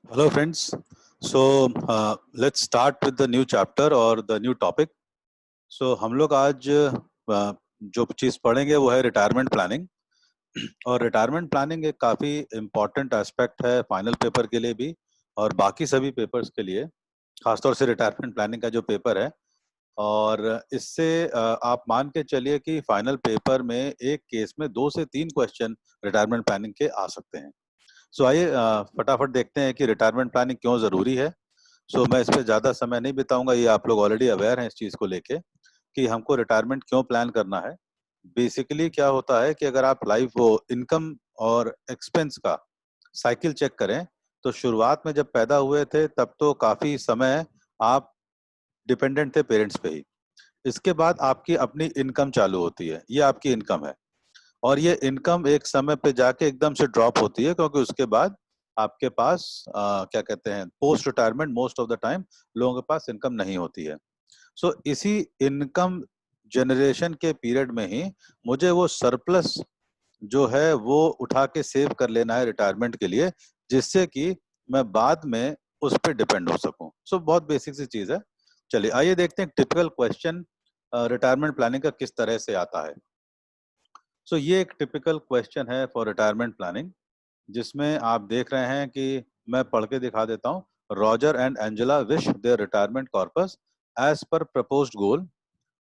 Hello friends. Let's start with the new chapter or the new topic. हम लोग आज जो चीज पढ़ेंगे वो है रिटायरमेंट प्लानिंग। और रिटायरमेंट प्लानिंग एक काफी इम्पोर्टेंट एस्पेक्ट है फाइनल पेपर के लिए भी और बाकी सभी पेपर्स के लिए, खासतौर से रिटायरमेंट प्लानिंग का जो पेपर है। और इससे आप मान के चलिए कि फाइनल पेपर में एक केस में 2 से 3 क्वेश्चन रिटायरमेंट प्लानिंग के आ सकते हैं। आइए फटाफट देखते हैं कि रिटायरमेंट प्लानिंग क्यों जरूरी है। मैं इस पे ज्यादा समय नहीं बिताऊंगा, ये आप लोग ऑलरेडी अवेयर हैं इस चीज को लेके कि हमको रिटायरमेंट क्यों प्लान करना है। बेसिकली क्या होता है कि अगर आप लाइफ वो इनकम और एक्सपेंस का साइकिल चेक करें तो शुरुआत में जब पैदा हुए थे तब तो काफी समय आप डिपेंडेंट थे पेरेंट्स पे ही। इसके बाद आपकी अपनी इनकम चालू होती है, ये आपकी इनकम है। और ये इनकम एक समय पे जाके एकदम से ड्रॉप होती है क्योंकि उसके बाद आपके पास क्या कहते हैं, post retirement most of the time लोगों के पास इनकम नहीं होती है। इसी इनकम जनरेशन के पीरियड में ही मुझे वो सरप्लस जो है वो उठा के सेव कर लेना है रिटायरमेंट के लिए, जिससे कि मैं बाद में उस पर डिपेंड हो सकूं। बहुत बेसिक सी चीज है। चलिए आइए देखते हैं टिपिकल क्वेश्चन रिटायरमेंट प्लानिंग का किस तरह से आता है। ये एक टिपिकल क्वेश्चन है फॉर रिटायरमेंट प्लानिंग, जिसमें आप देख रहे हैं कि मैं पढ़ के दिखा देता हूँ। Roger and Angela wish their retirement corpus as पर proposed goal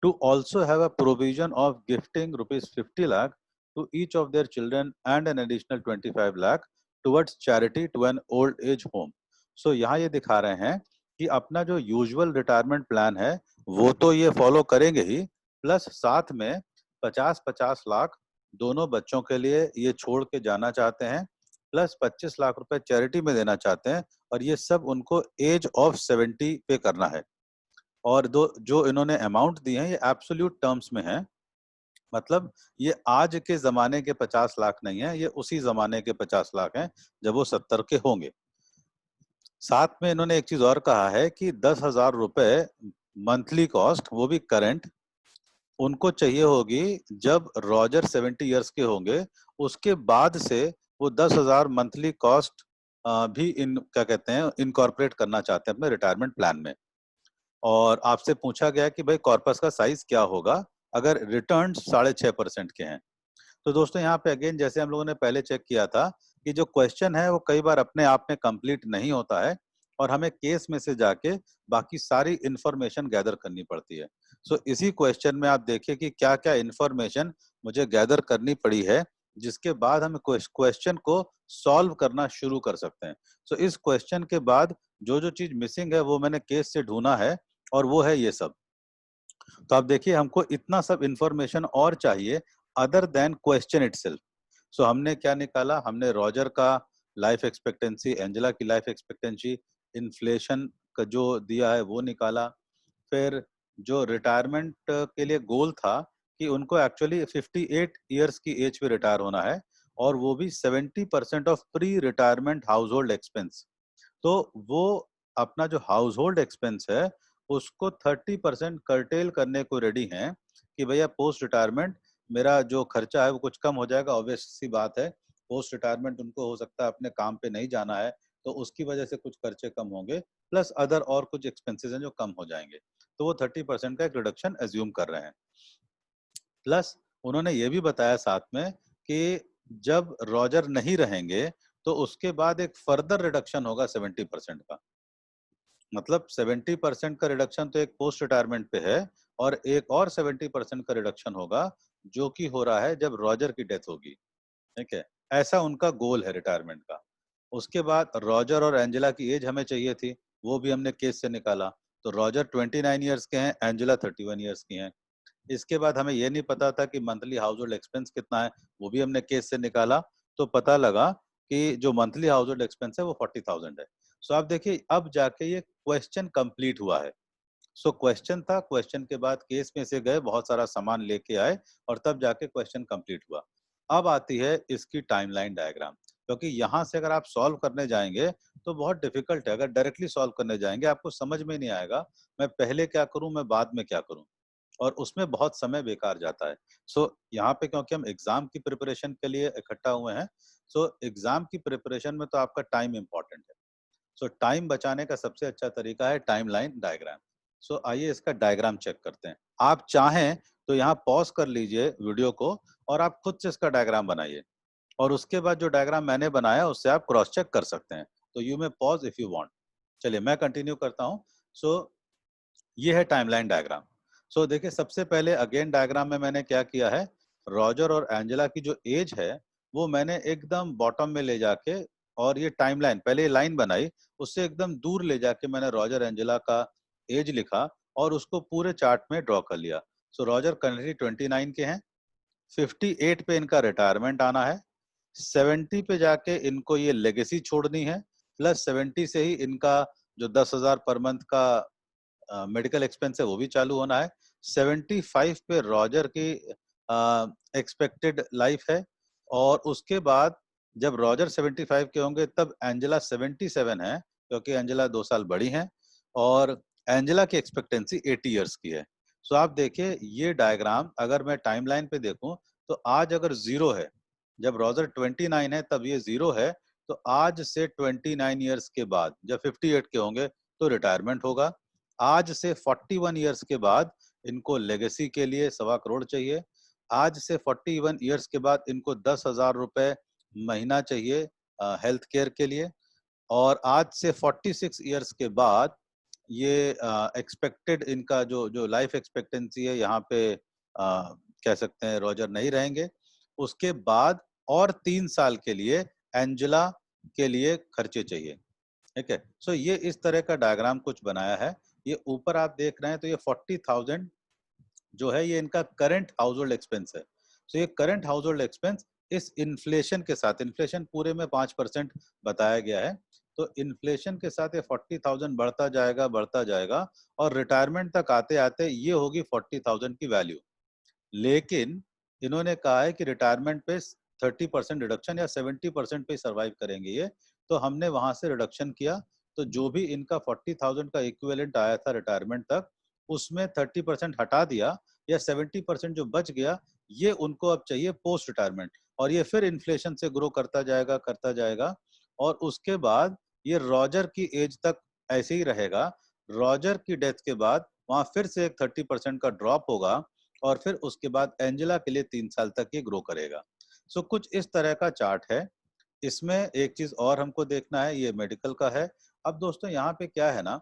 to also have a provision of gifting rupees 50 lakh to each of their children and an additional 25 lakh towards charity to an old age home. यहाँ ये दिखा रहे हैं कि अपना जो usual retirement plan है वो तो ये फॉलो करेंगे ही, प्लस साथ में 50-50 लाख दोनों बच्चों के लिए ये छोड़ के जाना चाहते हैं, प्लस 25 लाख रुपए चैरिटी में देना चाहते हैं। और ये सब उनको एज ऑफ 70 पे करना है। और दो जो इन्होंने अमाउंट दी है ये एब्सोल्यूट टर्म्स में है, मतलब ये आज के जमाने के 50 लाख नहीं है, ये उसी जमाने के 50 लाख हैं जब वो 70 के होंगे। साथ में इन्होंने एक चीज और कहा है कि 10,000 रुपए मंथली कॉस्ट, वो भी करंट, उनको चाहिए होगी जब रॉजर 70 इयर्स के होंगे। उसके बाद से वो 10,000 मंथली कॉस्ट भी इन क्या कहते हैं इनकॉर्पोरेट करना चाहते हैं अपने रिटायरमेंट प्लान में। और आपसे पूछा गया कि भाई कॉर्पस का साइज क्या होगा अगर रिटर्न 6.5% के हैं। तो दोस्तों यहाँ पे अगेन जैसे हम लोगों ने पहले चेक किया था कि जो क्वेश्चन है वो कई बार अपने आप में कंप्लीट नहीं होता है और हमें केस में से जाके बाकी सारी इंफॉर्मेशन गैदर करनी पड़ती है। इसी क्वेश्चन में आप देखिए कि क्या क्या इंफॉर्मेशन मुझे गैदर करनी पड़ी है, जिसके बाद हम क्वेश्चन को सॉल्व करना शुरू कर सकते हैं। इस क्वेश्चन के बाद जो जो चीज मिसिंग है वो मैंने केस से ढूंढा है और वो है ये सब। तो आप देखिए हमको इतना सब इंफॉर्मेशन और चाहिए अदर देन क्वेश्चन इटसेल्फ। हमने क्या निकाला, हमने रॉजर का लाइफ एक्सपेक्टेंसी, एंजेला की लाइफ एक्सपेक्टेंसी, इन्फ्लेशन का जो दिया है वो निकाला। फिर जो रिटायरमेंट के लिए गोल था कि उनको एक्चुअली 58 इयर्स की एज पे रिटायर होना है और वो भी 70% of pre retirement house hold expense. तो वो अपना जो हाउस होल्ड एक्सपेंस है उसको 30% कर्टेल करने को रेडी हैं कि भैया पोस्ट रिटायरमेंट मेरा जो खर्चा है वो कुछ कम हो जाएगा। ऑब्वियस सी बात है, पोस्ट रिटायरमेंट उनको हो सकता है अपने काम पे नहीं जाना है तो उसकी वजह से कुछ खर्चे कम होंगे, प्लस अदर और कुछ एक्सपेंसेस हैं जो कम हो जाएंगे। तो वो 30% का एक रिडक्शन एज्यूम कर रहे हैं। प्लस उन्होंने ये भी बताया साथ में कि जब रॉजर नहीं रहेंगे तो उसके बाद एक फर्दर रिडक्शन होगा 70% का। मतलब 70% का रिडक्शन तो एक पोस्ट रिटायरमेंट पे है और एक और 70% का रिडक्शन होगा जो कि हो रहा है जब रॉजर की डेथ होगी। ठीक है, ऐसा उनका गोल है रिटायरमेंट का। उसके बाद रॉजर और एंजेला की एज हमें चाहिए थी, वो भी हमने केस से निकाला। तो रॉजर 29 ईयर्स के हैं, एंजेला 31 ईयर्स की हैं। इसके बाद हमें ये नहीं पता था कि मंथली हाउस होल्ड एक्सपेंस कितना है, वो भी हमने केस से निकाला। तो पता लगा कि जो मंथली हाउस होल्ड एक्सपेंस है वो 40,000 है। आप देखिए अब जाके ये क्वेश्चन कंप्लीट हुआ है। क्वेश्चन था, क्वेश्चन के बाद केस में से गए, बहुत सारा सामान लेके आए और तब जाके क्वेश्चन कंप्लीट हुआ। अब आती है इसकी टाइमलाइन डायग्राम, क्योंकि यहाँ से अगर आप सॉल्व करने जाएंगे तो बहुत डिफिकल्ट है। अगर डायरेक्टली सॉल्व करने जाएंगे आपको समझ में नहीं आएगा मैं पहले क्या करूं मैं बाद में क्या करूं, और उसमें बहुत समय बेकार जाता है। यहाँ पे क्योंकि हम एग्जाम की प्रिपरेशन के लिए इकट्ठा हुए हैं, एग्जाम की प्रिपरेशन में तो आपका टाइम इंपॉर्टेंट है। सो टाइम बचाने का सबसे अच्छा तरीका है टाइमलाइन डायग्राम। सो आइए इसका डायग्राम चेक करते हैं। आप चाहें तो यहाँ पॉज कर लीजिए वीडियो को और आप खुद से इसका डायग्राम बनाइए, और उसके बाद जो डायग्राम मैंने बनाया उससे आप क्रॉस चेक कर सकते हैं। तो you may pause if you want. चलिए मैं कंटिन्यू करता हूँ। सो ये है टाइमलाइन डायग्राम। सो देखिए, सबसे पहले अगेन डायग्राम में मैंने क्या किया है, रॉजर और एंजेला की जो एज है वो मैंने एकदम बॉटम में ले जाके, और ये टाइमलाइन पहले लाइन बनाई, उससे एकदम दूर ले जाके मैंने रॉजर एंजेला का एज लिखा और उसको पूरे चार्ट में ड्रॉ कर लिया। सो रॉजर करंटली 29 के हैं, 58 पे इनका रिटायरमेंट आना है, 70 पे जाके इनको ये लेगेसी छोड़नी है, प्लस 70 से ही इनका जो 10,000 पर मंथ का मेडिकल एक्सपेंस है वो भी चालू होना है। 75 पे रॉजर की एक्सपेक्टेड लाइफ है, और उसके बाद जब रॉजर 75 के होंगे तब एंजेला 77 है, क्योंकि एंजेला 2 साल बड़ी हैं, और एंजेला की एक्सपेक्टेंसी 80 इयर्स की है। सो आप देखिए ये डायग्राम अगर मैं टाइमलाइन पे देखूं तो आज अगर जीरो है, जब रॉजर 29 है तब ये जीरो है, तो आज से 29 इयर्स के बाद जब 58 के होंगे तो रिटायरमेंट होगा। आज से 41 इयर्स के बाद इनको लेगेसी के लिए 1.25 करोड़ चाहिए। आज से 41 इयर्स के बाद इनको 10,000 रुपए महीना चाहिए हेल्थ केयर के लिए। और आज से 46 इयर्स के बाद ये एक्सपेक्टेड इनका जो जो लाइफ एक्सपेक्टेंसी है यहाँ पे कह सकते हैं रॉजर नहीं रहेंगे। उसके बाद और 3 साल के लिए एंजेला के लिए खर्चे चाहिए। ठीक है। सो ये इस तरह का डायग्राम कुछ बनाया है। ये ऊपर आप देख रहे हैं तो ये 40,000 जो है ये इनका करंट हाउस होल्ड एक्सपेंस है। सो ये करंट हाउस होल्ड एक्सपेंस इस इन्फ्लेशन के साथ, इन्फ्लेशन पूरे में 5% बताया गया है, तो इन्फ्लेशन के साथ ये 40,000 बढ़ता जाएगा और रिटायरमेंट तक आते आते ये होगी 40,000 की वैल्यू। लेकिन इन्होंने कहा है कि रिटायरमेंट पे 30% रिडक्शन या 70% पे सर्वाइव करेंगे ये, तो हमने वहां से रिडक्शन किया। तो जो भी इनका 40,000 का इक्विवेलेंट आया था रिटायरमेंट तक, उसमें 30% हटा दिया, या 70% जो बच गया ये उनको अब चाहिए पोस्ट रिटायरमेंट, और ये फिर इन्फ्लेशन से ग्रो करता जाएगा। और उसके बाद ये रॉजर की एज तक ऐसे ही रहेगा। रॉजर की डेथ के बाद वहां फिर से एक 30% का ड्रॉप होगा, और फिर उसके बाद एंजेला के लिए 3 साल तक ये ग्रो करेगा। सो कुछ इस तरह का चार्ट है। इसमें एक चीज और हमको देखना है, ये मेडिकल का है। अब दोस्तों यहाँ पे क्या है ना,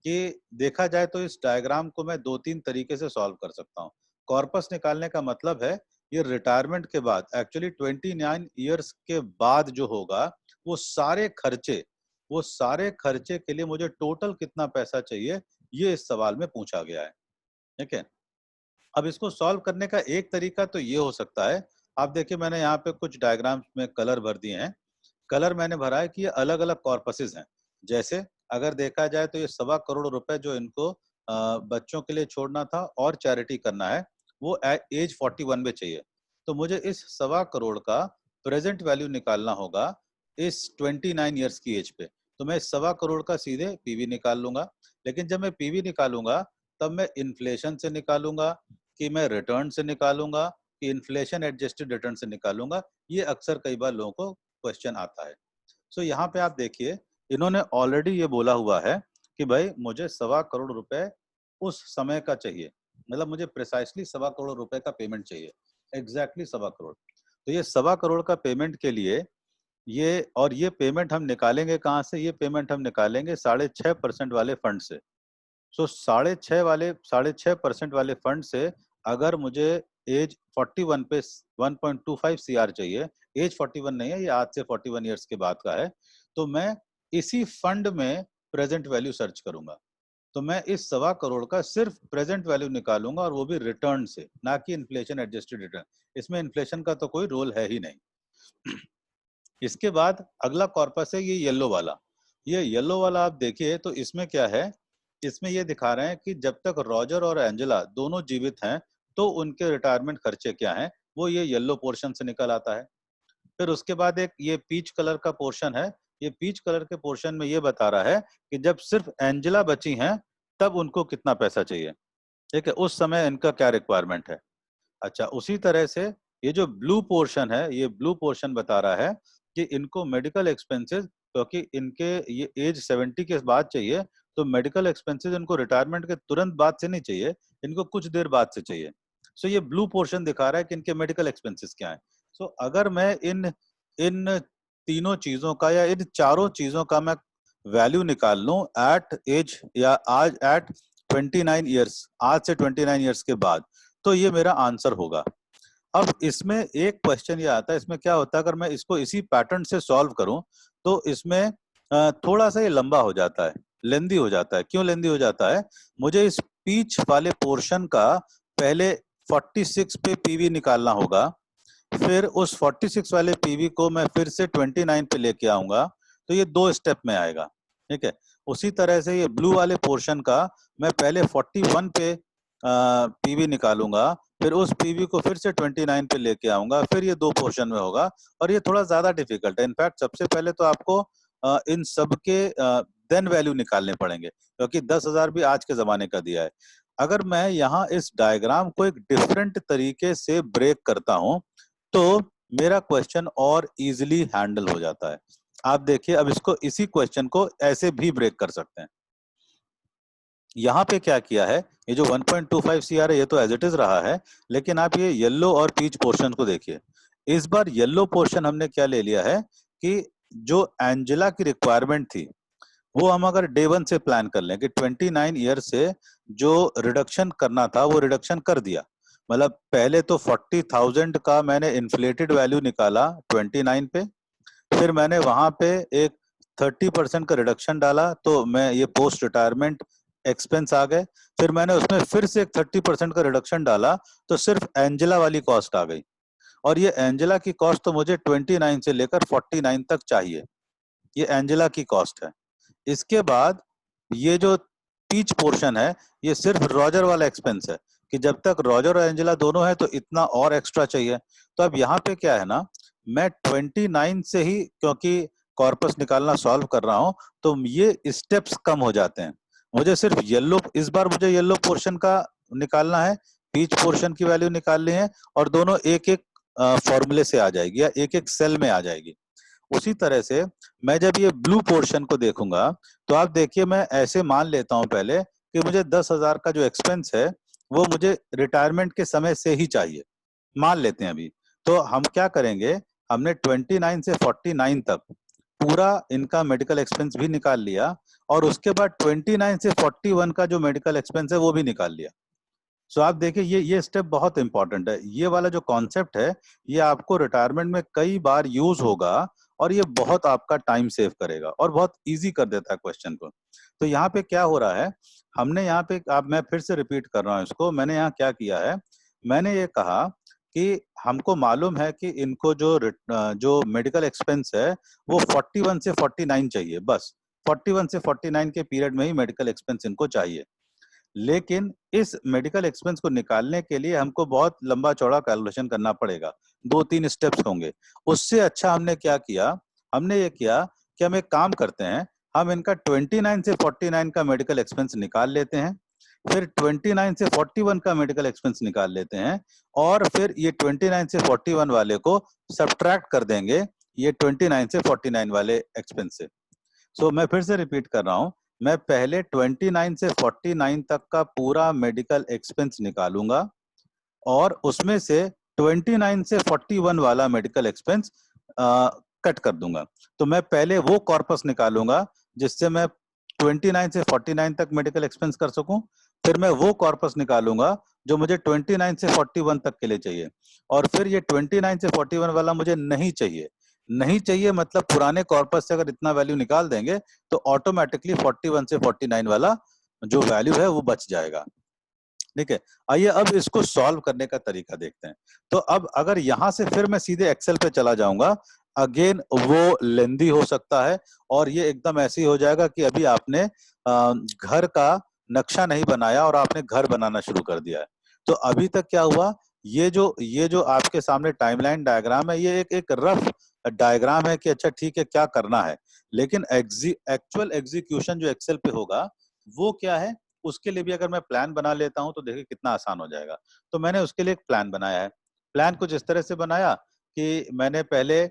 कि देखा जाए तो इस डायग्राम को मैं 2-3 तरीके से सॉल्व कर सकता हूँ। कॉर्पस निकालने का मतलब है ये रिटायरमेंट के बाद, एक्चुअली 29 इयर्स के बाद जो होगा वो सारे खर्चे के लिए मुझे टोटल कितना पैसा चाहिए, ये इस सवाल में पूछा गया है। ठीक है। अब इसको सॉल्व करने का एक तरीका तो ये हो सकता है, आप देखिए मैंने यहाँ पे कुछ डायग्राम्स में कलर भर दिए हैं। कलर मैंने भरा है कि ये अलग अलग कॉर्पसेस हैं। जैसे अगर देखा जाए तो ये 1.25 करोड़ रुपए जो इनको बच्चों के लिए छोड़ना था और चैरिटी करना है, वो एज 41 में चाहिए। तो मुझे इस 1.25 करोड़ का प्रेजेंट वैल्यू निकालना होगा इस 29 ईयर्स की एज पे। तो मैं 1.25 करोड़ का सीधे पीवी निकाल लूंगा। लेकिन जब मैं पीवी निकालूंगा तब मैं इन्फ्लेशन से निकालूंगा, कि मैं रिटर्न से निकालूंगा, कि इन्फ्लेशन एडजस्टेड रिटर्न से निकालूंगा। ये अक्सर कई बार लोगों को क्वेश्चन आता है। सो यहाँ पे आप देखिए इन्होंने ऑलरेडी ये बोला हुआ है कि भाई मुझे 1.25 करोड़ रुपए उस समय का चाहिए, मतलब मुझे प्रिसाइसली 1.25 करोड़ रुपए का पेमेंट चाहिए, एग्जैक्टली 1.25 करोड़। तो ये 1.25 करोड़ का पेमेंट के लिए ये पेमेंट हम निकालेंगे कहाँ से, ये पेमेंट हम निकालेंगे 6.5% वाले फंड से। सो 6.5% वाले फंड से अगर मुझे एज 41 पे 1.25 CR चाहिए, एज 41 नहीं है, ये आज से 41 इयर्स के बाद का है, तो मैं इसी फंड में प्रेजेंट वैल्यू सर्च करूंगा। तो मैं इस 1.25 करोड़ का सिर्फ प्रेजेंट वैल्यू निकालूंगा, और वो भी रिटर्न से, ना कि इन्फ्लेशन एडजस्टेड रिटर्न। इसमें इन्फ्लेशन का तो कोई रोल है ही नहीं। इसके बाद अगला कॉर्पस है ये येलो वाला। ये येलो वाला आप देखिए तो इसमें क्या है, इसमें ये दिखा रहे हैं कि जब तक रॉजर और एंजेला दोनों जीवित हैं तो उनके रिटायरमेंट खर्चे क्या हैं, वो ये येलो पोर्शन से निकल आता है। फिर उसके बाद एक ये पीच कलर का पोर्शन है। ये पीच कलर के पोर्शन में ये बता रहा है कि जब सिर्फ एंजेला बची हैं तब उनको कितना पैसा चाहिए। ठीक है, उस समय इनका क्या रिक्वायरमेंट है। अच्छा, उसी तरह से ये जो ब्लू पोर्शन है, ये ब्लू पोर्शन बता रहा है कि इनको मेडिकल एक्सपेंसेस क्योंकि इनके ये एज 70 के बाद चाहिए, तो मेडिकल एक्सपेंसेस इनको रिटायरमेंट के तुरंत बाद से नहीं चाहिए, इनको कुछ देर बाद से चाहिए। सो ये ब्लू पोर्शन दिखा रहा है कि इनके मेडिकल एक्सपेंसेस क्या है। सो अगर मैं इन इन तीनों चीजों का या इन चारों चीजों का मैं वैल्यू निकाल लूं एट एज या आज एट 29 ईयर्स, आज से 29 ईयर्स के बाद, तो ये मेरा आंसर होगा। अब इसमें एक क्वेश्चन ये आता है, इसमें क्या होता है अगर मैं इसको इसी पैटर्न से सॉल्व करूं तो इसमें थोड़ा सा ये लंबा हो जाता है, लेंदी हो जाता है। क्यों लेंदी हो जाता है? मुझे इस पीच वाले पोर्शन का पहले 46 पे पीवी निकालना होगा, फिर उस 46 वाले पीवी को मैं फिर से 29 पे लेके आऊंगा, तो ये 2 स्टेप में आएगा। ठीक है, उसी तरह से ये ब्लू वाले पोर्शन का मैं पहले 41 पे पीवी निकालूंगा, फिर उस पीवी को फिर से 29 पे लेके आऊंगा, फिर ये 2 पोर्शन में होगा। और ये थोड़ा ज्यादा डिफिकल्ट है। इनफैक्ट सबसे पहले तो आपको इन सब के देन वैल्यू निकालने पड़ेंगे, क्योंकि 10,000 भी आज के जमाने का दिया है। अगर मैं यहाँ इस डायग्राम को एक डिफरेंट तरीके से ब्रेक करता हूं तो मेरा क्वेश्चन और इजीली हैंडल हो जाता है। आप देखिए, अब इसको, इसी क्वेश्चन को ऐसे भी ब्रेक कर सकते हैं। यहाँ पे क्या किया है, ये जो 1.25 CR है ये तो एज इट इज रहा है, लेकिन आप ये येलो और पीच पोर्शन को देखिए। इस बार येलो पोर्शन हमने क्या ले लिया है कि जो एंजेला की रिक्वायरमेंट थी वो हम अगर डे 1 से प्लान कर लें कि 29 ईयर से जो रिडक्शन करना था वो रिडक्शन कर दिया। मतलब पहले तो 40,000 का मैंने इन्फ्लेटेड वैल्यू निकाला 29 पे, फिर मैंने वहां पे एक 30% का रिडक्शन डाला, तो मैं ये पोस्ट रिटायरमेंट एक्सपेंस आ गए। फिर मैंने उसमें फिर से एक 30% का रिडक्शन डाला, तो सिर्फ एंजेला वाली कॉस्ट आ गई। और ये एंजेला की कॉस्ट तो मुझे 29 से लेकर 49 तक चाहिए, ये एंजेला की कॉस्ट है। इसके बाद ये जो पीच पोर्शन है ये सिर्फ रॉजर वाला एक्सपेंस है, कि जब तक रॉजर और एंजेला दोनों है तो इतना और एक्स्ट्रा चाहिए। तो अब यहाँ पे क्या है ना, मैं 29 से ही, क्योंकि कॉर्पस निकालना सॉल्व कर रहा हूं, तो ये स्टेप्स कम हो जाते हैं। मुझे सिर्फ येलो, इस बार मुझे येलो पोर्शन का निकालना है, पीच पोर्शन की वैल्यू निकालनी है, और दोनों एक एक फॉर्मूले से आ जाएगी या एक एक सेल में आ जाएगी। उसी तरह से मैं जब ये ब्लू पोर्शन को देखूंगा तो आप देखिए, मैं ऐसे मान लेता हूं पहले कि मुझे 10,000 का जो एक्सपेंस है वो मुझे रिटायरमेंट के समय से ही चाहिए, मान लेते हैं अभी। तो हम क्या करेंगे, हमने 29 से 49 तक पूरा इनका मेडिकल एक्सपेंस भी निकाल लिया, और उसके बाद 29 से 41 का जो मेडिकल एक्सपेंस है वो भी निकाल लिया। सो आप देखिए, ये स्टेप बहुत इंपॉर्टेंट है। ये वाला जो कॉन्सेप्ट है ये आपको रिटायरमेंट में कई बार यूज होगा, और ये बहुत आपका टाइम सेव करेगा और बहुत इजी कर देता है क्वेश्चन को। तो यहाँ पे क्या हो रहा है, हमने यहाँ पे, आप, मैं फिर से रिपीट कर रहा हूँ इसको, मैंने यहाँ क्या किया है, मैंने ये कहा कि हमको मालूम है कि इनको जो मेडिकल एक्सपेंस है वो 41 से 49 चाहिए, बस 41 से 49 के पीरियड में ही मेडिकल एक्सपेंस इनको चाहिए। लेकिन इस मेडिकल एक्सपेंस को निकालने के लिए हमको बहुत लंबा चौड़ा कैलकुलेशन करना पड़ेगा, 2-3 स्टेप्स होंगे। उससे अच्छा हमने क्या किया, हमने ये किया कि हम एक काम करते हैं, हम इनका 29 से 49 का मेडिकल एक्सपेंस निकाल लेते हैं, फिर 29 से 41 का मेडिकल एक्सपेंस निकाल लेते हैं, और फिर ये 29 से 41 वाले को सब्ट्रैक्ट कर देंगे ये 29 से 49 वाले एक्सपेंस से। सो मैं फिर से रिपीट कर रहा हूं, मैं पहले 29 से 49 तक का पूरा मेडिकल एक्सपेंस निकालूंगा, और उसमें से 29 से 41 वाला मेडिकल एक्सपेंस कट कर दूंगा। तो मैं पहले वो कॉर्पस निकालूंगा जिससे मैं 29 से 49 तक मेडिकल एक्सपेंस कर सकूं, फिर मैं वो कॉर्पस निकालूंगा जो मुझे 29 से 41 तक के लिए चाहिए, और फिर ये 29 से 41 वाला मुझे नहीं चाहिए। नहीं चाहिए मतलब पुराने कॉर्पस से अगर इतना वैल्यू निकाल देंगे तो ऑटोमेटिकली 41 से 49 वाला जो वैल्यू है वो बच जाएगा। ठीक है, आइए अब इसको सॉल्व करने का तरीका देखते हैं। तो अब अगर यहां से फिर मैं सीधे एक्सेल पे चला जाऊंगा, अगेन वो लेंदी हो सकता है, और ये एकदम ऐसे ही हो जाएगा कि अभी आपने घर का नक्शा नहीं बनाया और आपने घर बनाना शुरू कर दिया है। तो अभी तक क्या हुआ, ये जो आपके सामने टाइमलाइन डायग्राम है ये एक रफ डायग्राम है कि अच्छा ठीक है क्या करना है, लेकिन एक्चुअल एग्जीक्यूशन जो एक्सेल पे होगा वो क्या है, उसके लिए भी अगर मैं प्लान बना लेता हूं तो देखिए कितना आसान हो जाएगा। तो मैंने उसके लिए एक प्लान बनाया है। प्लान कुछ इस तरह से बनाया कि मैंने पहले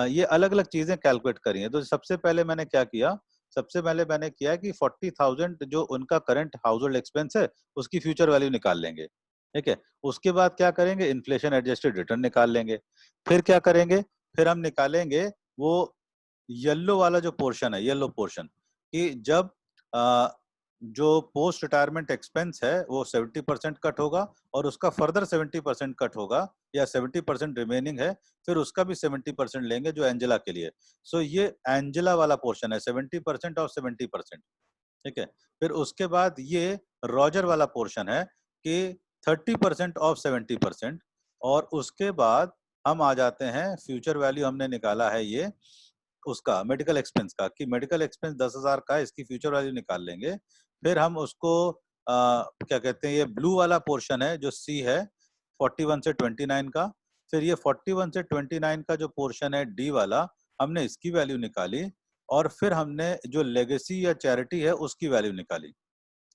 ये अलग अलग चीजें कैलकुलेट करी हैं। तो सबसे पहले मैंने क्या किया, सबसे पहले मैंने किया कि 40,000 जो उनका करंट हाउस होल्ड एक्सपेंस है उसकी फ्यूचर वैल्यू निकाल लेंगे, ठीक है। उसके बाद क्या करेंगे, इन्फ्लेशन एडजस्टेड रिटर्न निकाल लेंगे। फिर क्या करेंगे, फिर हम निकालेंगे वो येलो वाला जो पोर्शन है, येलो पोर्शन, कि जब जो पोस्ट रिटायरमेंट एक्सपेंस है वो 70% कट होगा और उसका फर्दर 70% कट होगा या 70% रिमेनिंग है, फिर उसका भी 70% लेंगे जो एंजेला के लिए। सो ये एंजेला वाला पोर्शन है, 70% और 70%, ठीक है। फिर उसके बाद ये रॉजर वाला पोर्शन है कि 30% ऑफ 70%। और उसके बाद हम आ जाते हैं, फ्यूचर वैल्यू हमने निकाला है ये उसका मेडिकल एक्सपेंस का, कि मेडिकल एक्सपेंस 10,000 का है, इसकी फ्यूचर वैल्यू निकाल लेंगे। फिर हम उसको क्या कहते हैं, ये ब्लू वाला पोर्शन है जो सी है 41 से 29 का। फिर ये 41 से 29 का जो पोर्शन है डी वाला, हमने इसकी वैल्यू निकाली। और फिर हमने जो लेगेसी या चैरिटी है उसकी वैल्यू निकाली,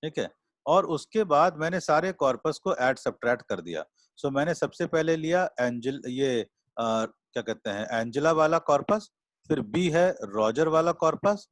ठीक है। और उसके बाद मैंने सारे कॉर्पस को ऐड सब्ट्रैक्ट कर दिया। सो मैंने सबसे पहले लिया एंजल, ये क्या कहते हैं, एंजेला वाला कॉर्पस। फिर बी है रॉजर वाला कॉर्पस।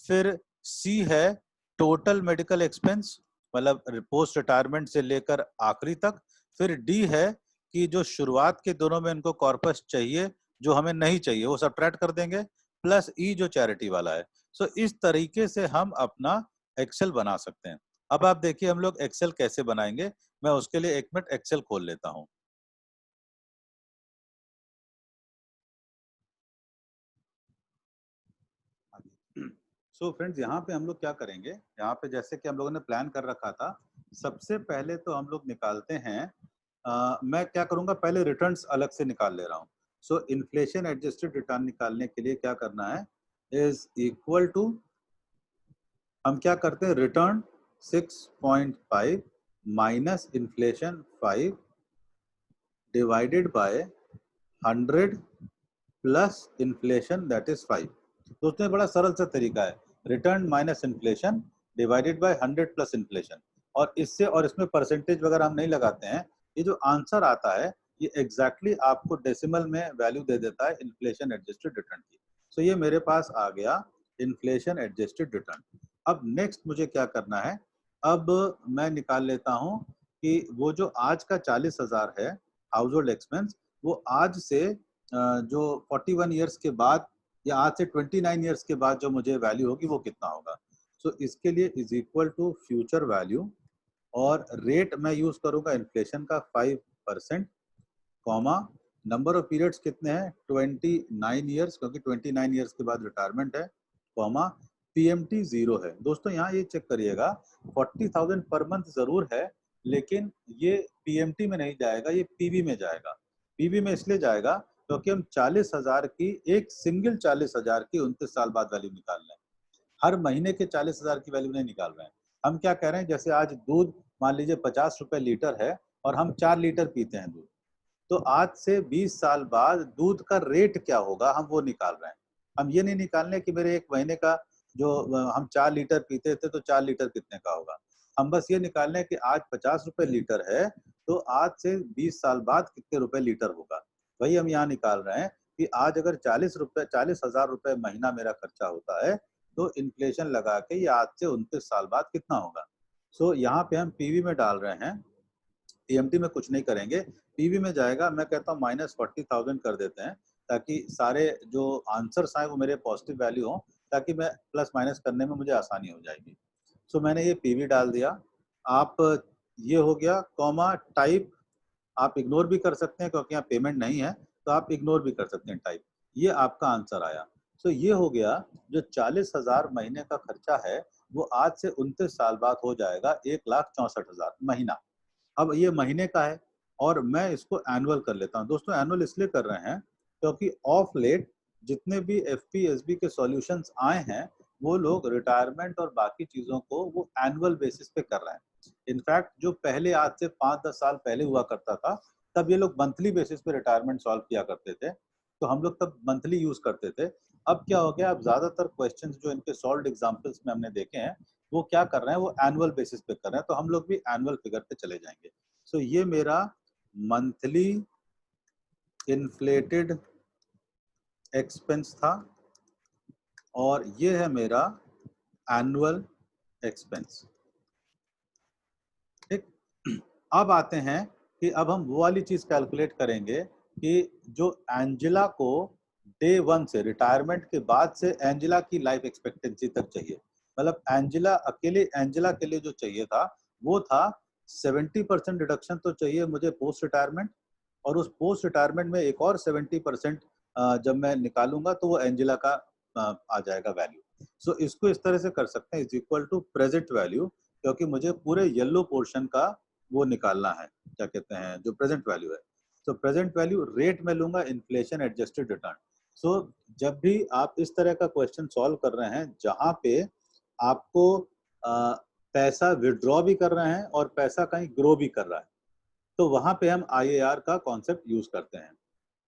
फिर सी है टोटल मेडिकल एक्सपेंस, मतलब पोस्ट रिटायरमेंट से लेकर आखिरी तक। फिर डी है कि जो शुरुआत के दोनों में इनको कॉर्पस चाहिए, जो हमें नहीं चाहिए वो सब्ट्रैक्ट कर देंगे। प्लस ई जो चैरिटी वाला है। सो इस तरीके से हम अपना एक्सेल बना सकते हैं। अब आप देखिए हम लोग एक्सेल कैसे बनाएंगे, मैं उसके लिए 1 मिनट एक्सेल खोल लेता हूं। सो फ्रेंड्स, यहाँ पे हम लोग क्या करेंगे, यहाँ पे जैसे कि हम लोगों ने प्लान कर रखा था, सबसे पहले तो हम लोग निकालते हैं, मैं क्या करूंगा, पहले रिटर्न्स अलग से निकाल ले रहा हूँ। सो इन्फ्लेशन एडजस्टेड रिटर्न निकालने के लिए क्या करना है, इज इक्वल टू, हम क्या करते हैं, return 6.5 minus inflation 5 divided by 100 plus inflation that is 5। तो उसमें बड़ा सरल सा तरीका है, return minus inflation divided by 100 plus inflation. और इससे, और इसमें परसेंटेज वगैरह हम नहीं लगाते हैं, ये जो आंसर आता है ये एग्जैक्टली आपको डेसिमल में वैल्यू दे देता है इन्फ्लेशन एडजस्टेड रिटर्न की। सो ये मेरे पास आ गया इन्फ्लेशन एडजस्टेड रिटर्न। अब नेक्स्ट मुझे क्या करना है, अब मैं निकाल लेता हूँ कि वो जो आज का 40,000 है हाउस होल्ड एक्सपेंस, वो आज से जो 41 ईयर्स के बाद या आज से 29 ईयर्स के बाद जो मुझे वैल्यू होगी वो कितना होगा। सो इसके लिए is equal to future value, और रेट मैं यूज करूंगा इन्फ्लेशन का 5%, कॉमा नंबर ऑफ पीरियड्स कितने हैं 29 ईयर्स, क्योंकि 29 ईयर्स के बाद रिटायरमेंट है, कॉमा पीएमटी 0 है। दोस्तों यहाँ ये चेक करिएगा, 40,000 पर मंथ जरूर है, लेकिन ये पीएमटी में नहीं जाएगा, ये पीवी में जाएगा। पीवी में इसलिए जाएगा क्योंकि हम 40,000 की, एक सिंगल 40,000 की 29 साल बाद वैल्यू निकाल रहे हैं, हर महीने के 40,000 की वैल्यू नहीं निकाल रहे हैं। हम क्या कह रहे हैं, जैसे आज दूध मान लीजिए 50 रुपए लीटर है और हम 4 लीटर पीते हैं दूध, तो आज से 20 साल बाद दूध का रेट क्या होगा हम वो निकाल रहे हैं। हम ये नहीं निकालने कि मेरे एक महीने का जो हम 4 लीटर पीते थे तो 4 लीटर कितने का होगा। हम बस ये निकालने कि आज 50 रुपए लीटर है तो आज से 20 साल बाद कितने रुपए लीटर होगा, वही हम यहाँ निकाल रहे हैं कि आज अगर 40,000 रुपए महीना मेरा खर्चा होता है तो इन्फ्लेशन लगा के ये आज से 29 साल बाद कितना होगा। सो यहाँ पे हम पीवी में डाल रहे हैं, टीएमटी में कुछ नहीं करेंगे, पीवी में जाएगा। मैं कहता हूँ -40,000 कर देते हैं ताकि सारे जो आंसर्स आए वो मेरे पॉजिटिव वैल्यू हो, ताकि मैं प्लस माइनस करने में मुझे आसानी हो जाएगी। सो मैंने ये पीवी डाल दिया। आप, ये हो गया, कॉमा टाइप आप इग्नोर भी कर सकते हैं क्योंकि यहाँ पेमेंट नहीं है, तो आप इग्नोर भी कर सकते हैं टाइप। ये आपका आंसर आया। सो ये हो गया, जो 40,000 महीने का खर्चा है वो आज से 29 साल बाद हो जाएगा 1,64,000 महीना। अब ये महीने का है और मैं इसको एनुअल कर लेता हूँ। दोस्तों एनुअल इसलिए कर रहे हैं क्योंकि ऑफ लेट जितने भी एफपीएसबी के सॉल्यूशंस आए हैं वो लोग रिटायरमेंट और बाकी चीजों को वो एनुअल बेसिस पे कर रहे हैं। इनफैक्ट जो पहले आज से 5-10 साल पहले हुआ करता था, तब ये लोग मंथली बेसिस पे रिटायरमेंट सॉल्व किया करते थे, तो हम लोग तब मंथली यूज करते थे। अब क्या हो गया, अब ज्यादातर क्वेश्चंस जो इनके सॉल्व्ड एग्जांपल्स में हमने देखे हैं वो क्या कर रहे हैं, वो एनुअल बेसिस पे कर रहे हैं, तो हम लोग भी एनुअल फिगर पे चले जाएंगे। सो ये मेरा मंथली इन्फ्लेटेड एक्सपेंस था और ये है मेरा एनुअल एक्सपेंस। ठीक, अब आते हैं कि अब हम वो वाली चीज कैलकुलेट करेंगे कि जो एंजेला को डे 1 से रिटायरमेंट के बाद से एंजेला की लाइफ एक्सपेक्टेंसी तक चाहिए, मतलब एंजेला अकेले एंजेला के लिए जो चाहिए था वो था 70% रिडक्शन तो चाहिए मुझे पोस्ट रिटायरमेंट, और उस पोस्ट रिटायरमेंट में एक और 70% जब मैं निकालूंगा तो वो एंजेला का आ जाएगा वैल्यू। सो इसको इस तरह से कर सकते हैं, is equal to present value, क्योंकि मुझे पूरे येलो पोर्शन का वो निकालना है, क्या कहते हैं, जो प्रेजेंट वैल्यू है। तो प्रेजेंट वैल्यू रेट में लूंगा इन्फ्लेशन एडजस्टेड रिटर्न। सो जब भी आप इस तरह का क्वेश्चन सॉल्व कर रहे हैं जहां पे आपको पैसा विड्रॉ भी कर रहे हैं और पैसा कहीं ग्रो भी कर रहा है, तो वहां पे हम IAR का कॉन्सेप्ट यूज करते हैं।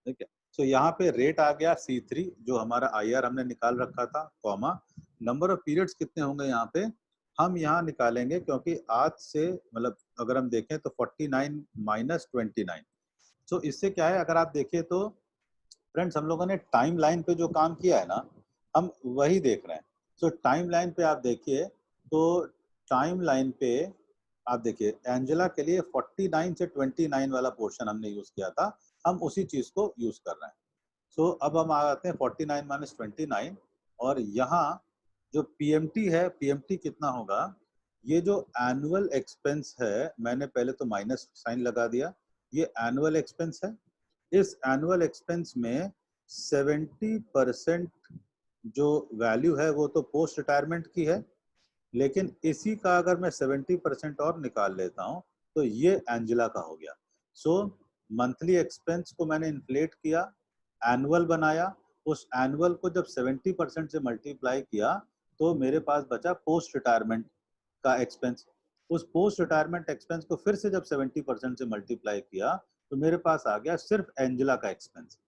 ठीक है, तो यहाँ पे रेट आ गया C3 जो हमारा IR हमने निकाल रखा था, कॉमा नंबर ऑफ पीरियड्स कितने होंगे यहाँ पे हम यहाँ निकालेंगे, क्योंकि आज से मतलब अगर हम देखें तो 49 माइनस 29। तो इससे क्या है, अगर आप देखिए तो फ्रेंड्स हम लोगों ने टाइम लाइन पे जो काम किया है ना, हम वही देख रहे हैं। सो टाइम लाइन पे आप देखिए तो टाइम लाइन पे आप देखिए एंजेला के लिए 49 से 29 वाला पोर्शन हमने यूज किया था, हम उसी चीज को यूज कर रहे हैं। सो अब हम आ जाते हैं 49 माइनस 29, और यहाँ जो पीएमटी है, पीएमटी कितना होगा, ये जो एनुअल एक्सपेंस है मैंने पहले तो माइनस साइन लगा दिया, ये एनुअल एक्सपेंस है। इस एनुअल एक्सपेंस में 70% जो वैल्यू है वो तो पोस्ट रिटायरमेंट की है, लेकिन इसी का अगर मैं 70% और निकाल लेता हूं तो ये एंजेला का हो गया। सो मंथली एक्सपेंस को मैंने इन्फ्लेट किया, एनुअल बनाया, उस एनुअल को जब 70% से मल्टीप्लाई किया तो मेरे पास बचा पोस्ट रिटायरमेंट का एक्सपेंस। उस पोस्ट रिटायरमेंट एक्सपेंस को फिर से जब 70% से मल्टीप्लाई किया तो मेरे पास आ गया सिर्फ एंजेला का एक्सपेंस,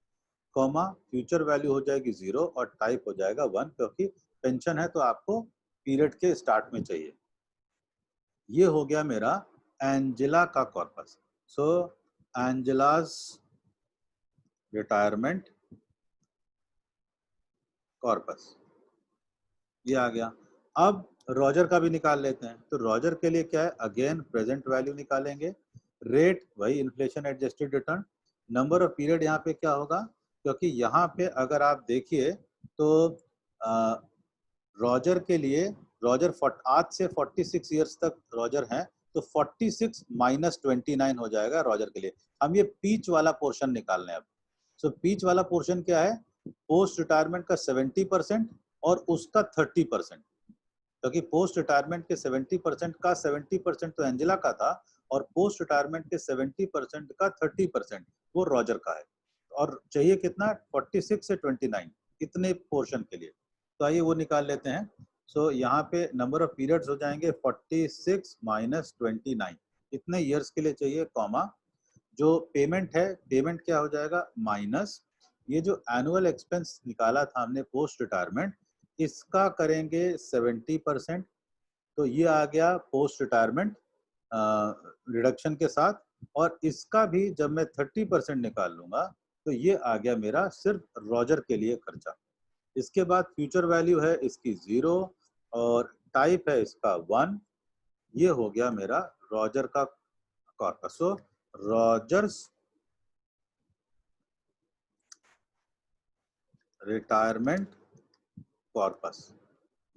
कॉमा फ्यूचर वैल्यू हो जाएगी 0 और टाइप हो जाएगा 1, क्योंकि पेंशन है तो आपको पीरियड के स्टार्ट में चाहिए। ये हो गया मेरा एंजेला का कॉर्पस। सो एंजेलास रिटायरमेंट कॉर्पस ये आ गया। अब रॉजर का भी निकाल लेते हैं, तो रॉजर के लिए क्या है, अगेन प्रेजेंट वैल्यू निकालेंगे, रेट वही inflation adjusted return, number of period यहाँ पे क्या होगा, क्योंकि यहाँ पे अगर आप देखिए तो रॉजर के लिए रॉजर आज से 46 ईयर्स तक रॉजर हैं, तो 46 माइनस 29 हो जाएगा रॉजर के लिए। हम ये पीच वाला पोर्शन निकाल रहे हैं अब। सो पीच वाला पोर्शन क्या है, पोस्ट रिटायरमेंट का 70% और उसका 30%, क्योंकि पोस्ट रिटायरमेंट के 70% का 70% तो एंजेला का था और पोस्ट रिटायरमेंट के 70% का 30% वो रॉजर का है, और चाहिए कितना, 46 से 29 इतने पोर्शन के लिए। तो आइए वो निकाल लेते हैं। सो यहाँ पे नंबर ऑफ पीरियड्स हो जाएंगे 46 माइनस 29, इतने ईयर्स के लिए चाहिए, कॉमा जो पेमेंट है, पेमेंट क्या हो जाएगा, माइनस ये जो एनुअल एक्सपेंस निकाला था हमने पोस्ट रिटायरमेंट, इसका करेंगे 70%, तो ये आ गया पोस्ट रिटायरमेंट रिडक्शन के साथ, और इसका भी जब मैं 30% निकाल लूंगा तो ये आ गया मेरा सिर्फ रॉजर के लिए खर्चा। इसके बाद फ्यूचर वैल्यू है इसकी 0 और टाइप है इसका 1, ये हो गया मेरा रॉजर का कॉर्पस। सो रॉजर्स रिटायरमेंट कॉर्पस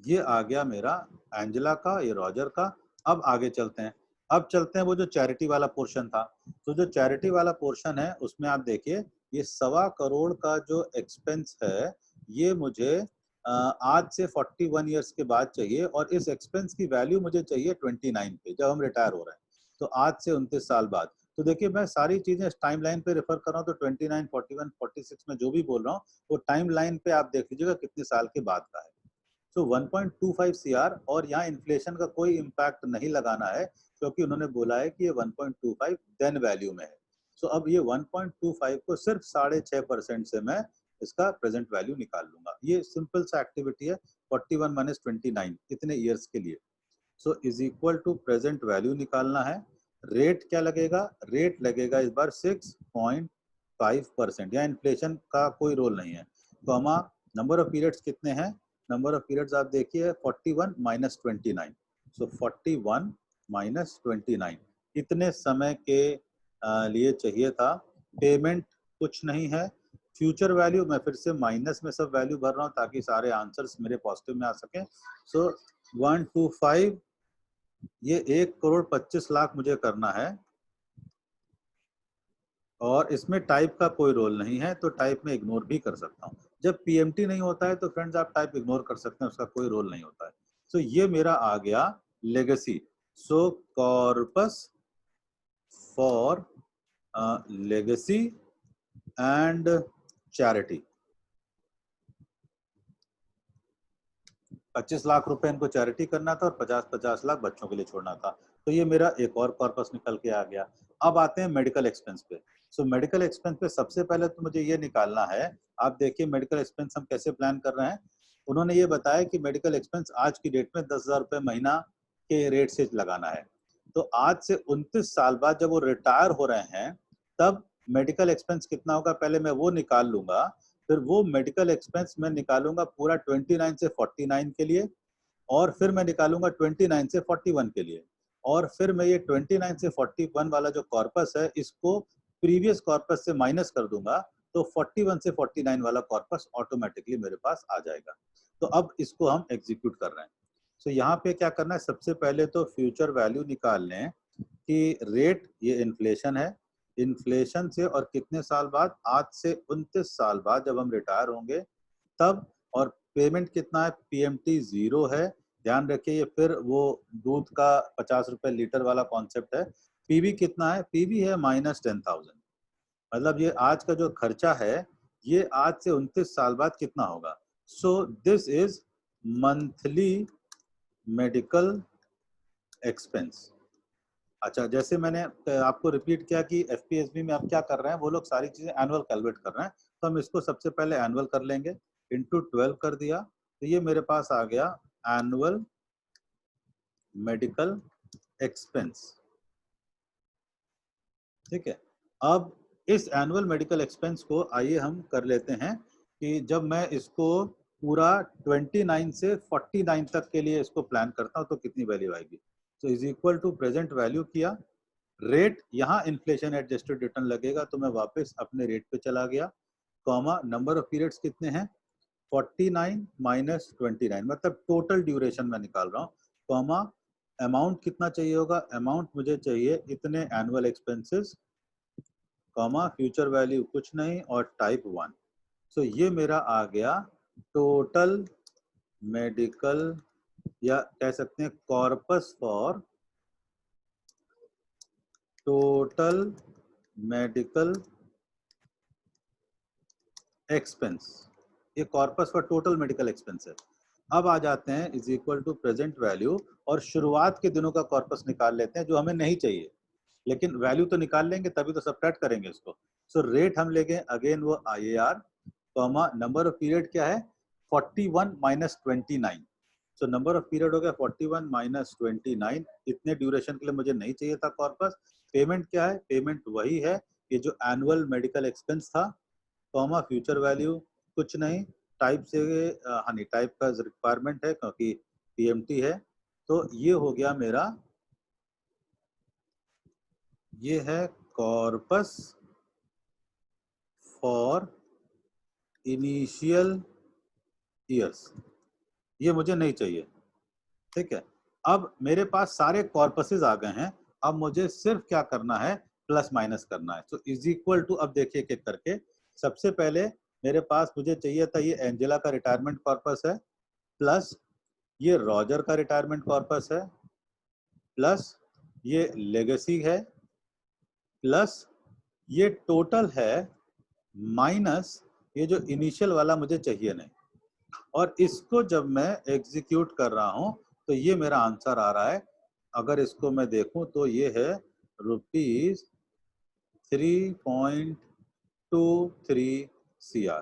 ये आ गया मेरा एंजेला का, ये रॉजर का। अब आगे चलते हैं, अब चलते हैं वो जो चैरिटी वाला पोर्शन था। तो जो चैरिटी वाला पोर्शन है उसमें आप देखिए ये 1.25 करोड़ का जो एक्सपेंस है ये मुझे आज से 41 ईयर्स के बाद चाहिए, और इस एक्सपेंस की वैल्यू मुझे चाहिए 29 पे जब हम रिटायर हो रहे हैं, तो आज से 29 साल बाद। तो देखिए मैं सारी चीजें टाइम लाइन पे रेफर कर रहा हूँ, तो 29, 41, 46 में जो भी बोल रहा हूँ वो टाइम लाइन पे आप देख लीजिएगा कितने साल के बाद का है। सो 1.25 CR, और यहाँ इन्फ्लेशन का कोई इम्पैक्ट नहीं लगाना है क्योंकि उन्होंने बोला है कि ये 1.25 देन वैल्यू में है। सो अब ये 1.25 को सिर्फ 6.5% से मैं इसका प्रेजेंट वैल्यू निकाल लूंगा। ये सिंपल सा एक्टिविटी है, 41 माइनस 29 इतने ईयर्स के लिए। So is equal to present value निकालना है, रेट क्या लगेगा, रेट लगेगा इस बार 6.5%, या इन्फ्लेशन का कोई रोल नहीं है। कॉमा नंबर ऑफ पीरियड्स कितने हैं, नंबर ऑफ पीरियड्स आप देखिए 41 माइनस 29, सो 41 माइनस 29 इतने समय के लिए चाहिए था। पेमेंट कुछ नहीं है, फ्यूचर वैल्यू मैं फिर से माइनस में सब वैल्यू भर रहा हूँ ताकि सारे आंसर्स मेरे पॉजिटिव में आ सके। सो 125 ये 1,25,00,000 मुझे करना है और इसमें टाइप का कोई रोल नहीं है, तो टाइप में इग्नोर भी कर सकता हूँ। जब पीएमटी नहीं होता है तो फ्रेंड्स आप टाइप इग्नोर कर सकते हैं, उसका कोई रोल नहीं होता है। सो ये मेरा आ गया legacy. So corpus for legacy and charity, 25 lakh रुपए इनको चैरिटी करना था और 50-50 लाख बच्चों के लिए छोड़ना था। तो ये मेरा एक और कॉर्पस निकल के आ गया। अब आते हैं मेडिकल एक्सपेंस पे। सो मेडिकल एक्सपेंस पे सबसे पहले तो मुझे ये निकालना है, आप देखिए मेडिकल एक्सपेंस हम कैसे प्लान कर रहे हैं। उन्होंने ये बताया कि मेडिकल एक्सपेंस आज की डेट में 10,000 रुपये महीना के रेट से लगाना है। तो आज से 29 साल बाद जब वो रिटायर हो रहे हैं तब मेडिकल एक्सपेंस कितना होगा पहले मैं वो निकाल लूंगा। फिर वो मेडिकल एक्सपेंस मैं निकालूंगा पूरा 29 से 49 के लिए, और फिर मैं निकालूंगा 29 से 41 के लिए, और फिर मैं ये 29 से 41 वाला जो कॉर्पस है इसको प्रीवियस कॉर्पस से माइनस कर दूंगा, तो 41 से 49 वाला कॉर्पस ऑटोमेटिकली मेरे पास आ जाएगा। तो अब इसको हम एग्जीक्यूट कर रहे हैं। तो यहाँ पे क्या करना है, सबसे पहले तो फ्यूचर वैल्यू निकाल लें कि रेट ये इन्फ्लेशन है, इन्फ्लेशन से और कितने साल बाद, आज से 29 साल बाद जब हम रिटायर होंगे तब, और पेमेंट कितना है, पीएमटी 0 है। ध्यान रखिए ये फिर वो दूध का 50 रुपए लीटर वाला कॉन्सेप्ट है। पीवी कितना है, पीवी है -10,000, मतलब ये आज का जो खर्चा है ये आज से 29 साल बाद कितना होगा। So this is monthly medical expense. अच्छा, जैसे मैंने आपको रिपीट किया कि एफपीएसबी में आप क्या कर रहे हैं, वो लोग सारी चीजें एनुअल कैलकुलेट कर रहे हैं, तो हम इसको सबसे पहले एनुअल कर लेंगे, इंटू 12 कर दिया, तो ये मेरे पास आ गया एनुअल मेडिकल एक्सपेंस। ठीक है, अब इस एनुअल मेडिकल एक्सपेंस को आइए हम कर लेते हैं कि जब मैं इसको पूरा 29 से 49 तक के लिए इसको प्लान करता हूँ तो कितनी वैल्यू आएगी। तो is equal to present value किया, रेट यहाँ इन्फ्लेशन एडजस्टेड रिटर्न लगेगा तो मैं वापस अपने रेट पे चला गया, कॉमा नंबर ऑफ पीरियड्स कितने हैं 49 माइनस 29, मतलब टोटल ड्यूरेशन मैं निकाल रहा हूँ, कॉमा अमाउंट कितना चाहिए होगा, अमाउंट मुझे चाहिए इतने annual expenses, comma future value कुछ नहीं और टाइप 1। सो ये मेरा आ गया टोटल मेडिकल, या कह सकते हैं corpus for total medical expense. ये corpus for total medical expense है। अब आ जाते हैं is equal to present value, और शुरुआत के दिनों का कॉर्पस निकाल लेते हैं जो हमें नहीं चाहिए, लेकिन वैल्यू तो निकाल लेंगे तभी तो सबट्रैक्ट करेंगे इसको। सो रेट हम लेंगे अगेन वो IAR, comma number of period क्या है 41 minus 29। So number of period हो गया 41 माइनस 29, इतने ड्यूरेशन के लिए मुझे नहीं चाहिए था कॉर्पस। पेमेंट क्या है, पेमेंट वही है ये जो एनुअल मेडिकल एक्सपेंस था, कॉमा फ्यूचर वैल्यू कुछ नहीं, टाइप से हाँ टाइप का रिक्वायरमेंट है क्योंकि पीएमटी है। तो ये हो गया मेरा, ये है कॉर्पस फॉर इनिशियल ईयर्स, ये मुझे नहीं चाहिए। ठीक है, अब मेरे पास सारे कॉर्पसेस आ गए हैं, अब मुझे सिर्फ क्या करना है, प्लस माइनस करना है। तो इज इक्वल टू, अब देखिए एक एक करके, सबसे पहले मेरे पास मुझे चाहिए था ये एंजेला का रिटायरमेंट कॉर्पस है, प्लस ये रॉजर का रिटायरमेंट कॉर्पस है, प्लस ये लेगेसी है, प्लस ये टोटल है, माइनस ये जो इनिशियल वाला मुझे चाहिए नहीं। और इसको जब मैं एग्जीक्यूट कर रहा हूं तो ये मेरा आंसर आ रहा है, अगर इसको मैं देखूं तो ये है ₹3.23 CR।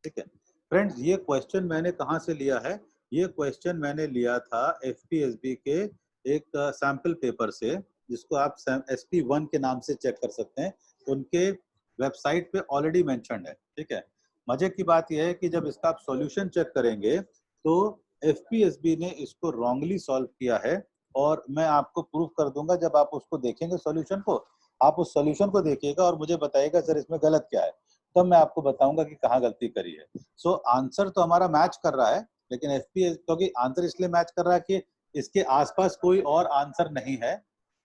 ठीक है फ्रेंड्स, ये क्वेश्चन मैंने कहाँ से लिया है, ये क्वेश्चन मैंने लिया था एफपीएसबी के एक सैंपल पेपर से, जिसको आप SP1 के नाम से चेक कर सकते हैं, उनके वेबसाइट पे ऑलरेडी मेंशन्ड है। ठीक है, मजे की बात यह है कि जब इसका आप सॉल्यूशन चेक करेंगे तो एफपीएसबी ने इसको रॉन्गली सॉल्व किया है, और मैं आपको प्रूफ कर दूंगा। जब आप उसको देखेंगे सॉल्यूशन को, आप उस सॉल्यूशन को देखिएगा और मुझे बताइएगा सर इसमें गलत क्या है, तब मैं आपको बताऊंगा कि कहाँ गलती करी है। सो आंसर तो हमारा मैच कर रहा है, लेकिन एफपीएस क्योंकि आंसर इसलिए मैच कर रहा है कि इसके आसपास कोई और आंसर नहीं है,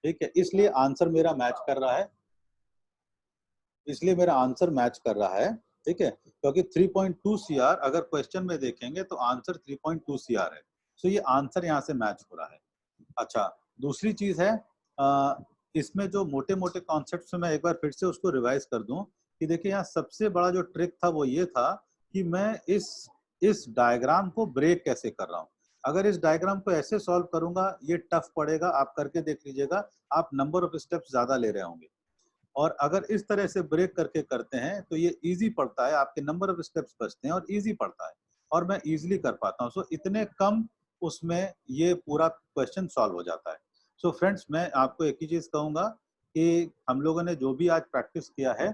ठीक है, इसलिए आंसर मेरा मैच कर रहा है, इसलिए मेरा आंसर मैच कर रहा है, ठीक है, क्योंकि 3.2 सीआर अगर क्वेश्चन में देखेंगे तो आंसर 3.2 सीआर है। सो ये आंसर यहाँ से मैच हो रहा है। अच्छा, दूसरी चीज है, इसमें जो मोटे मोटे कॉन्सेप्ट मैं एक बार फिर से उसको रिवाइज कर दूं कि देखिए यहाँ सबसे बड़ा जो ट्रिक था वो ये था कि मैं इस डायग्राम को ब्रेक कैसे कर रहा हूँ। अगर इस डायग्राम को ऐसे सॉल्व करूंगा ये टफ पड़ेगा, आप करके देख लीजिएगा, आप नंबर ऑफ स्टेप्स ज्यादा ले रहे होंगे। और अगर इस तरह से ब्रेक करके करते हैं तो ये इजी पड़ता है, आपके नंबर ऑफ स्टेप्स बचते हैं और इजी पड़ता है, और मैं इजीली कर पाता हूँ। सो इतने कम उसमें ये पूरा क्वेश्चन सॉल्व हो जाता है। सो फ्रेंड्स, मैं आपको एक ही चीज कहूंगा कि हम लोगों ने जो भी आज प्रैक्टिस किया है,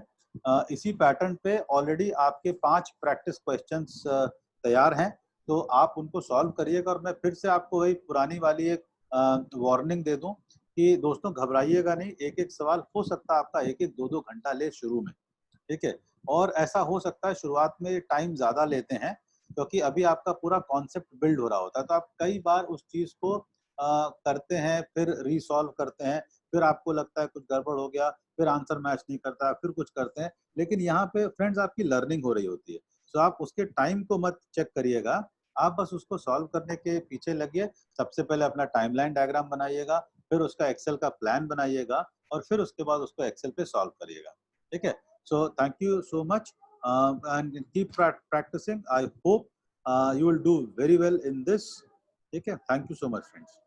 इसी पैटर्न पे ऑलरेडी आपके 5 प्रैक्टिस क्वेश्चंस तैयार हैं, तो आप उनको सॉल्व करिएगा। और मैं फिर से आपको वही पुरानी वाली एक वार्निंग दे दूं कि दोस्तों घबराइएगा नहीं, एक एक सवाल हो सकता है आपका एक एक दो दो घंटा ले शुरू में, ठीक है, और ऐसा हो सकता है शुरुआत में टाइम ज्यादा लेते हैं क्योंकि अभी आपका पूरा कॉन्सेप्ट बिल्ड हो रहा होता है, तो आप कई बार उस चीज को करते हैं, फिर रीसॉल्व करते हैं, फिर आपको लगता है कुछ गड़बड़ हो गया, फिर आंसर मैच नहीं करता, फिर कुछ करते हैं, लेकिन यहाँ पे फ्रेंड्स आपकी लर्निंग हो रही होती है। सो आप उसके टाइम को मत चेक करिएगा, आप बस उसको सॉल्व करने के पीछे लगिए। सबसे पहले अपना टाइमलाइन डायग्राम बनाइएगा, फिर उसका एक्सेल का प्लान बनाइएगा, और फिर उसके बाद उसको एक्सेल पे सॉल्व करिएगा, ठीक है। So thank you so much and keep practicing. I hope you will do very well in this, ठीक है। Thank you so much friends.